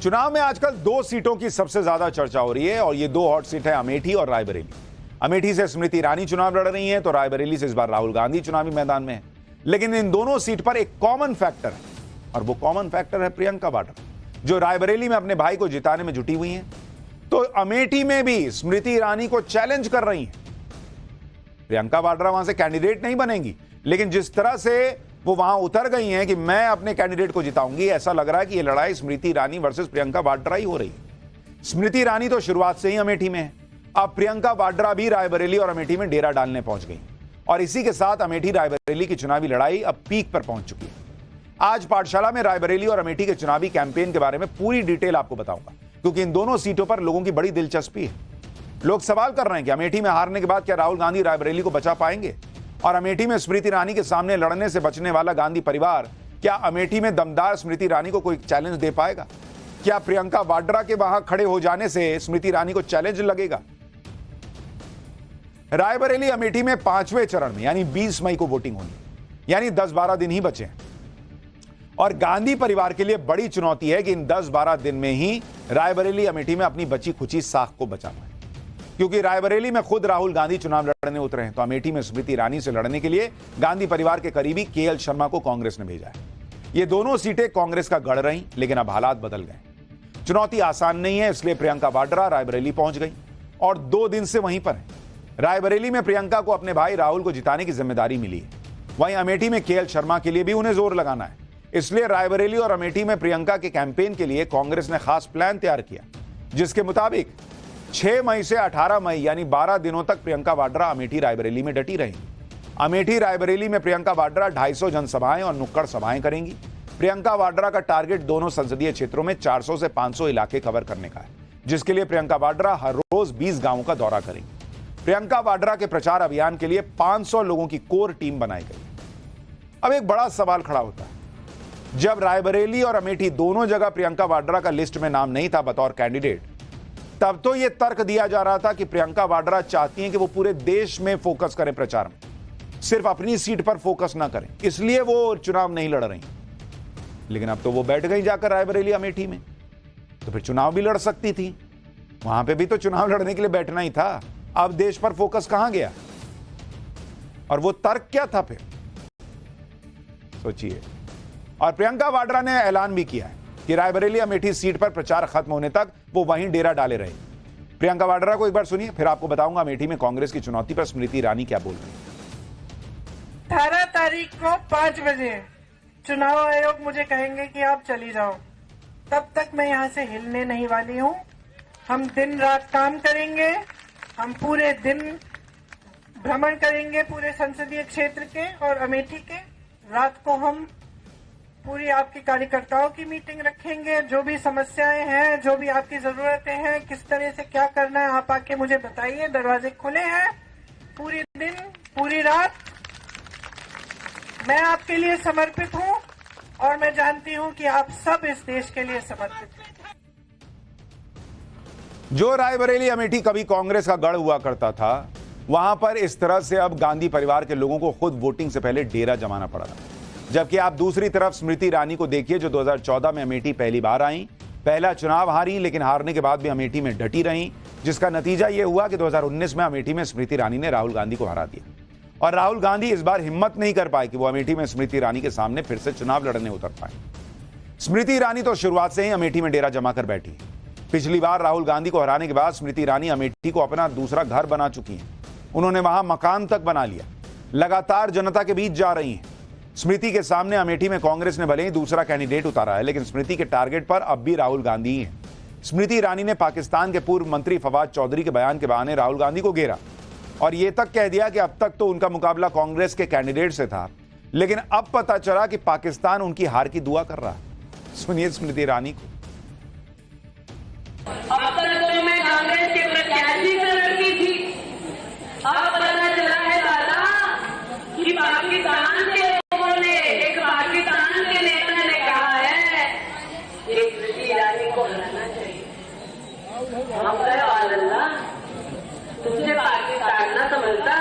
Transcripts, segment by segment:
चुनाव में आजकल दो सीटों की सबसे ज्यादा चर्चा हो रही है और ये दो हॉट सीट है अमेठी और रायबरेली। अमेठी से स्मृति ईरानी चुनाव लड़ रही हैं तो रायबरेली से इस बार राहुल गांधी चुनावी मैदान में है। लेकिन इन दोनों सीट पर एक कॉमन फैक्टर है और वो कॉमन फैक्टर है प्रियंका वाड्रा, जो रायबरेली में अपने भाई को जिताने में जुटी हुई हैं, तो अमेठी में भी स्मृति ईरानी को चैलेंज कर रही हैं। प्रियंका वाड्रा वहां से कैंडिडेट नहीं बनेंगी, लेकिन जिस तरह से वो वहां उतर गई हैं कि मैं अपने कैंडिडेट को जिताऊंगी, ऐसा लग रहा है कि ये लड़ाई स्मृति ईरानी वर्सेस प्रियंका वाड्रा ही हो रही है। स्मृति ईरानी तो शुरुआत से ही अमेठी में है, अब प्रियंका वाड्रा भी रायबरेली और अमेठी में डेरा डालने पहुंच गई और इसी के साथ अमेठी रायबरेली की चुनावी लड़ाई अब पीक पर पहुंच चुकी है। आज पाठशाला में रायबरेली और अमेठी के चुनावी कैंपेन के बारे में पूरी डिटेल आपको बताऊंगा, क्योंकि इन दोनों सीटों पर लोगों की बड़ी दिलचस्पी है। लोग सवाल कर रहे हैं कि अमेठी में हारने के बाद क्या राहुल गांधी रायबरेली को बचा पाएंगे, और अमेठी में स्मृति ईरानी के सामने लड़ने से बचने वाला गांधी परिवार क्या अमेठी में दमदार स्मृति ईरानी को कोई चैलेंज दे पाएगा? क्या प्रियंका वाड्रा के वहां खड़े हो जाने से स्मृति ईरानी को चैलेंज लगेगा? रायबरेली अमेठी में 5वें चरण में यानी 20 मई को वोटिंग होनी, यानी 10-12 दिन ही बचे हैं और गांधी परिवार के लिए बड़ी चुनौती है कि इन 10-12 दिन में ही रायबरेली अमेठी में अपनी बची खुची साख को बचा पाए, क्योंकि रायबरेली में खुद राहुल गांधी चुनाव लड़ने उतरे हैं तो अमेठी में स्मृति ईरानी से लड़ने के लिए गांधी परिवार के करीबी केएल शर्मा को कांग्रेस ने भेजा है। ये दोनों सीटें कांग्रेस का गढ़ रहीं, लेकिन अब हालात बदल गए। चुनौती आसान नहीं है, इसलिए प्रियंका वाड्रा रायबरेली पहुंच गई और 2 दिन से वहीं पर है। रायबरेली में प्रियंका को अपने भाई राहुल को जिताने की जिम्मेदारी मिली है, वहीं अमेठी में केएल शर्मा के लिए भी उन्हें जोर लगाना है। इसलिए रायबरेली और अमेठी में प्रियंका के कैंपेन के लिए कांग्रेस ने खास प्लान तैयार किया, जिसके मुताबिक 6 मई से 18 मई यानी 12 दिनों तक प्रियंका वाड्रा अमेठी रायबरेली में डटी रहेंगी। अमेठी रायबरेली में प्रियंका वाड्रा 250 जनसभाएं और नुक्कड़ सभाएं करेंगी। प्रियंका वाड्रा का टारगेट दोनों संसदीय क्षेत्रों में 400 से 500 इलाके कवर करने का है, जिसके लिए प्रियंका वाड्रा हर रोज 20 गांवों का दौरा करेंगी। प्रियंका वाड्रा के प्रचार अभियान के लिए 500 लोगों की कोर टीम बनाई गई। अब एक बड़ा सवाल खड़ा होता है, जब रायबरेली और अमेठी दोनों जगह प्रियंका वाड्रा का लिस्ट में नाम नहीं था बतौर कैंडिडेट, तब तो यह तर्क दिया जा रहा था कि प्रियंका वाड्रा चाहती हैं कि वो पूरे देश में फोकस करें प्रचार में, सिर्फ अपनी सीट पर फोकस ना करें, इसलिए वो चुनाव नहीं लड़ रही। लेकिन अब तो वो बैठ गई जाकर रायबरेली अमेठी में, तो फिर चुनाव भी लड़ सकती थी। वहां पे भी तो चुनाव लड़ने के लिए बैठना ही था। अब देश पर फोकस कहां गया और वो तर्क क्या था फिर, सोचिए। और प्रियंका वाड्रा ने ऐलान भी किया है कि रायबरेली अमेठी सीट पर प्रचार खत्म होने तक वो वहीं डेरा डाले रहे। प्रियंका वाड्रा को एक बार सुनिए, फिर आपको बताऊंगा अमेठी में कांग्रेस की चुनौती पर स्मृति ईरानी क्या बोल रही है। 18 तारीख को 5 बजे चुनाव आयोग मुझे कहेंगे कि आप चली जाओ, तब तक मैं यहाँ से हिलने नहीं वाली हूँ। हम दिन रात काम करेंगे, हम पूरे दिन भ्रमण करेंगे पूरे संसदीय क्षेत्र के और अमेठी के। रात को हम पूरी आपके कार्यकर्ताओं की मीटिंग रखेंगे। जो भी समस्याएं हैं, जो भी आपकी जरूरतें हैं, किस तरह से क्या करना है, आप आके मुझे बताइए। दरवाजे खुले हैं पूरे दिन पूरी रात। मैं आपके लिए समर्पित हूं और मैं जानती हूं कि आप सब इस देश के लिए समर्पित हैं। जो रायबरेली अमेठी कभी कांग्रेस का गढ़ हुआ करता था, वहां पर इस तरह से अब गांधी परिवार के लोगों को खुद वोटिंग से पहले डेरा जमाना पड़ा था। जबकि आप दूसरी तरफ स्मृति ईरानी को देखिए, जो 2014 में अमेठी पहली बार आई, पहला चुनाव हारी, लेकिन हारने के बाद भी अमेठी में डटी रही, जिसका नतीजा यह हुआ कि 2019 में अमेठी में स्मृति ईरानी ने राहुल गांधी को हरा दिया और राहुल गांधी इस बार हिम्मत नहीं कर पाए कि वो अमेठी में स्मृति ईरानी के सामने फिर से चुनाव लड़ने उतर पाए। स्मृति ईरानी तो शुरुआत से ही अमेठी में डेरा जमा कर बैठी। पिछली बार राहुल गांधी को हराने के बाद स्मृति ईरानी अमेठी को अपना दूसरा घर बना चुकी हैं। उन्होंने वहां मकान तक बना लिया, लगातार जनता के बीच जा रही हैं। स्मृति के सामने अमेठी में कांग्रेस ने भले ही दूसरा कैंडिडेट उतारा है, लेकिन स्मृति के टारगेट पर अब भी राहुल गांधी ही हैं। स्मृति ईरानी ने पाकिस्तान के पूर्व मंत्री फवाद चौधरी के बयान के बहाने राहुल गांधी को घेरा और यह तक कह दिया कि अब तक तो उनका मुकाबला कांग्रेस के कैंडिडेट से था, लेकिन अब पता चला कि पाकिस्तान उनकी हार की दुआ कर रहा है। सुनिए स्मृति ईरानी को। अब तक तो मैं कांग्रेस के प्रत्याशी से लड़ती थी, अब पता चला है दादा कि पाकिस्तान के लोगों ने, एक पाकिस्तान के नेता ने कहा है कि स्मृति ईरानी को हराना चाहिए। हम अल्लाह तुमसे पाकिस्तान ना समझता,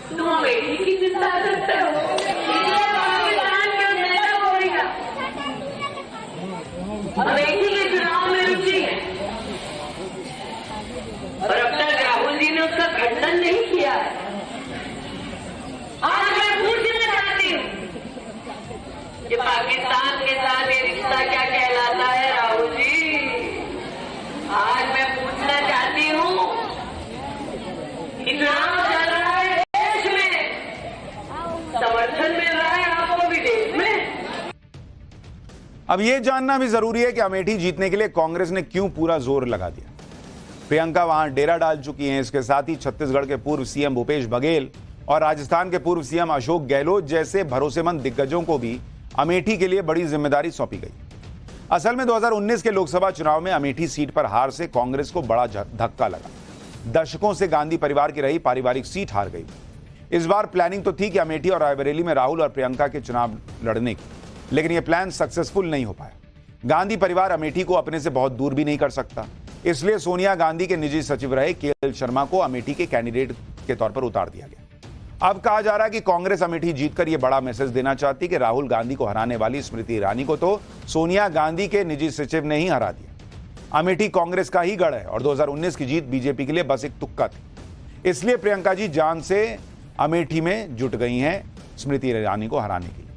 तुम अमेठी की चिंता करते हो, पाकिस्तान के नेता बोलेगा अमेठी के चुनाव अब यह जानना भी जरूरी है कि अमेठी जीतने के लिए कांग्रेस ने क्यों पूरा जोर लगा दिया। प्रियंका वहां डेरा डाल चुकी हैं। इसके साथ ही छत्तीसगढ़ के पूर्व सीएम भूपेश बघेल और राजस्थान के पूर्व सीएम अशोक गहलोत जैसे भरोसेमंद दिग्गजों को भी अमेठी के लिए बड़ी जिम्मेदारी सौंपी गई। असल में 2019 के लोकसभा चुनाव में अमेठी सीट पर हार से कांग्रेस को बड़ा धक्का लगा। दशकों से गांधी परिवार की रही पारिवारिक सीट हार गई। इस बार प्लानिंग तो थी कि अमेठी और रायबरेली में राहुल और प्रियंका के चुनाव लड़ने की, लेकिन यह प्लान सक्सेसफुल नहीं हो पाया। गांधी परिवार अमेठी को अपने से बहुत दूर भी नहीं कर सकता, इसलिए सोनिया गांधी के निजी सचिव रहे केएल शर्मा को अमेठी के कैंडिडेट के तौर पर उतार दिया गया। अब कहा जा रहा है कि कांग्रेस अमेठी जीतकर यह बड़ा मैसेज देना चाहती कि राहुल गांधी को हराने वाली स्मृति ईरानी को तो सोनिया गांधी के निजी सचिव ने ही हरा दिया। अमेठी कांग्रेस का ही गढ़ है और 2019 की जीत बीजेपी के लिए बस एक तुक्का थी। इसलिए प्रियंका जी जान से अमेठी में जुट गई हैं स्मृति ईरानी को हराने के लिए।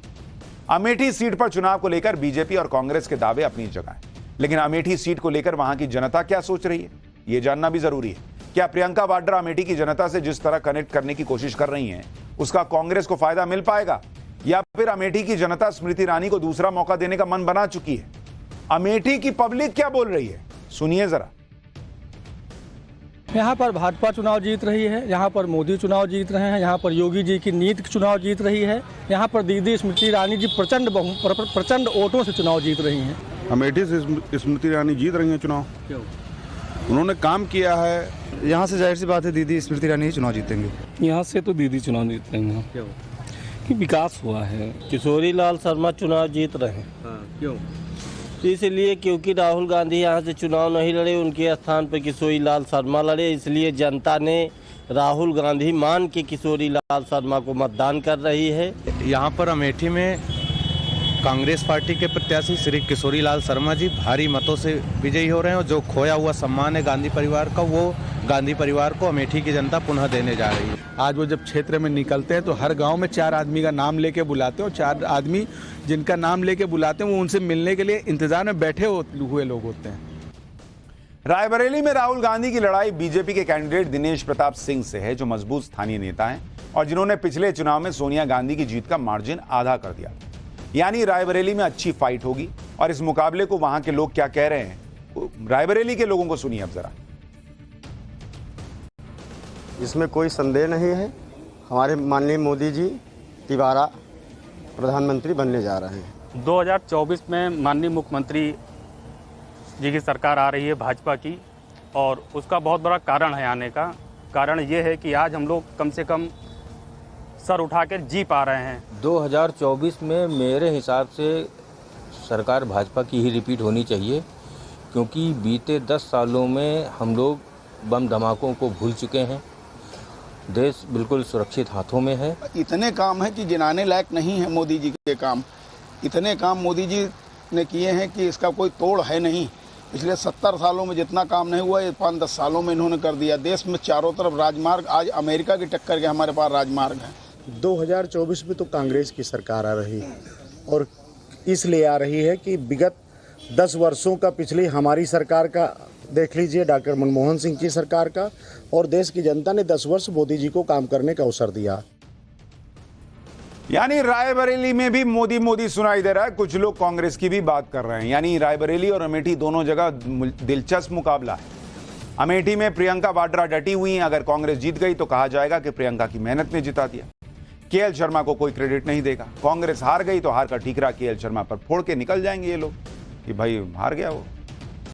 अमेठी सीट पर चुनाव को लेकर बीजेपी और कांग्रेस के दावे अपनी जगह हैं, लेकिन अमेठी सीट को लेकर वहां की जनता क्या सोच रही है, यह जानना भी जरूरी है। क्या प्रियंका वाड्रा अमेठी की जनता से जिस तरह कनेक्ट करने की कोशिश कर रही हैं, उसका कांग्रेस को फायदा मिल पाएगा, या फिर अमेठी की जनता स्मृति ईरानी को दूसरा मौका देने का मन बना चुकी है? अमेठी की पब्लिक क्या बोल रही है, सुनिए जरा। यहाँ पर भाजपा चुनाव जीत रही है, यहाँ पर मोदी चुनाव जीत रहे हैं, यहाँ पर योगी जी की नीति चुनाव जीत रही है, यहाँ पर दीदी स्मृति ईरानी जी प्रचंड वोटों से चुनाव जीत रही हैं। अमेठी से स्मृति ईरानी जीत रही हैं चुनाव। क्यों? उन्होंने काम किया है। यहाँ से जाहिर सी बात है दीदी स्मृति ईरानी ही चुनाव जीतेंगे। यहाँ से तो दीदी चुनाव जीत रही हैं। क्यों? कि विकास हुआ है। किशोरी लाल शर्मा चुनाव जीत रहे हैं। क्यों? इसलिए क्योंकि राहुल गांधी यहाँ से चुनाव नहीं लड़े, उनके स्थान पर किशोरी लाल शर्मा लड़े, इसलिए जनता ने राहुल गांधी मान के किशोरी लाल शर्मा को मतदान कर रही है। यहाँ पर अमेठी में कांग्रेस पार्टी के प्रत्याशी श्री किशोरी लाल शर्मा जी भारी मतों से विजयी हो रहे हैं और जो खोया हुआ सम्मान है गांधी परिवार का, वो गांधी परिवार को अमेठी की जनता पुनः देने जा रही है। आज वो जब क्षेत्र में निकलते हैं तो हर गांव में 4 आदमी का नाम लेके बुलाते हैं और 4 आदमी जिनका नाम लेके बुलाते हैं वो उनसे मिलने के लिए इंतजार में बैठे हुए लोग होते हैं। रायबरेली में राहुल गांधी की लड़ाई बीजेपी के कैंडिडेट दिनेश प्रताप सिंह से है, जो मजबूत स्थानीय नेता हैं और जिन्होंने पिछले चुनाव में सोनिया गांधी की जीत का मार्जिन आधा कर दिया। यानी रायबरेली में अच्छी फाइट होगी। और इस मुकाबले को वहां के लोग क्या कह रहे हैं, रायबरेली के लोगों को सुनिए अब जरा। इसमें कोई संदेह नहीं है, हमारे माननीय मोदी जी दोबारा प्रधानमंत्री बनने जा रहे हैं। 2024 में माननीय मुख्यमंत्री जी की सरकार आ रही है भाजपा की, और उसका बहुत बड़ा कारण है आने का। कारण ये है कि आज हम लोग कम से कम सर उठा कर जी पा रहे हैं। 2024 में मेरे हिसाब से सरकार भाजपा की ही रिपीट होनी चाहिए, क्योंकि बीते 10 सालों में हम लोग बम धमाकों को भूल चुके हैं। देश बिल्कुल सुरक्षित हाथों में है। इतने काम है कि गिनाने लायक नहीं है मोदी जी के काम। इतने काम मोदी जी ने किए हैं कि इसका कोई तोड़ है नहीं। पिछले 70 सालों में जितना काम नहीं हुआ ये 5-10 सालों में इन्होंने कर दिया। देश में चारों तरफ राजमार्ग, आज अमेरिका की टक्कर के हमारे पास राजमार्ग हैं। 2024 में तो कांग्रेस की सरकार आ रही है, और इसलिए आ रही है कि विगत 10 वर्षों का पिछली हमारी सरकार का देख लीजिए, डॉक्टर मनमोहन सिंह की सरकार का, और देश की जनता ने 10 वर्ष मोदी जी को काम करने का अवसर दिया। यानी रायबरेली में भी मोदी मोदी सुनाई दे रहा है। कुछ लोग कांग्रेस की भी बात कर रहे हैं। यानी रायबरेली और अमेठी दोनों जगह दिलचस्प मुकाबला है। अमेठी में प्रियंका वाड्रा डटी हुई हैं। अगर कांग्रेस जीत गई तो कहा जाएगा कि प्रियंका की मेहनत ने जिता दिया। केएल शर्मा को कोई क्रेडिट नहीं देगा। कांग्रेस हार गई तो हार का ठीकरा केएल शर्मा पर फोड़ के निकल जाएंगे ये लोग कि भाई हार गया वो।